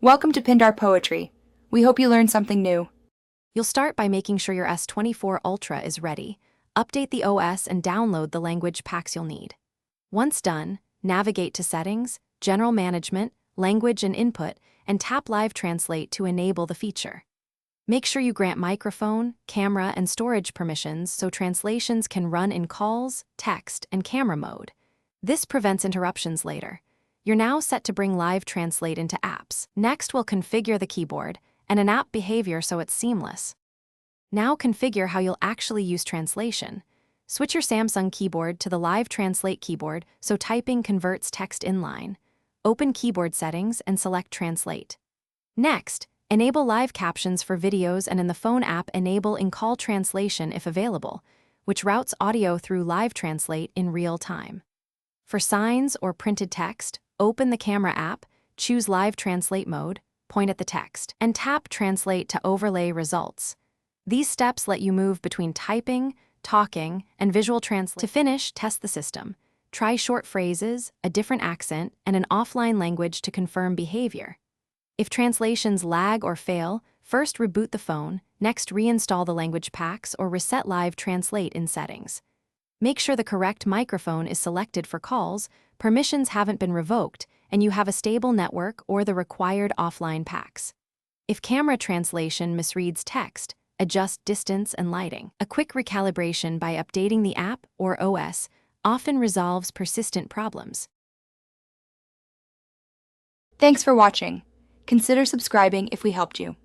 Welcome to Pindar Poetry. We hope you learned something new. You'll start by making sure your S24 Ultra is ready. Update the OS and download the language packs you'll need. Once done, navigate to Settings, General Management, Language and Input, and tap Live Translate to enable the feature. Make sure you grant microphone, camera, and storage permissions so translations can run in calls, text, and camera mode. This prevents interruptions later. You're now set to bring Live Translate into apps. Next, we'll configure the keyboard and an app behavior so it's seamless. Now configure how you'll actually use translation. Switch your Samsung keyboard to the Live Translate keyboard so typing converts text inline. Open Keyboard Settings and select Translate. Next, enable live captions for videos and in the phone app enable in-call translation if available, which routes audio through Live Translate in real time. For signs or printed text, open the camera app, choose Live Translate mode, point at the text, and tap Translate to overlay results. These steps let you move between typing, talking, and visual translation. To finish, test the system. Try short phrases, a different accent, and an offline language to confirm behavior. If translations lag or fail, first reboot the phone, next reinstall the language packs or reset Live Translate in settings. Make sure the correct microphone is selected for calls, permissions haven't been revoked, and you have a stable network or the required offline packs. If camera translation misreads text, adjust distance and lighting. A quick recalibration by updating the app or OS often resolves persistent problems. Thanks for watching. Consider subscribing if we helped you.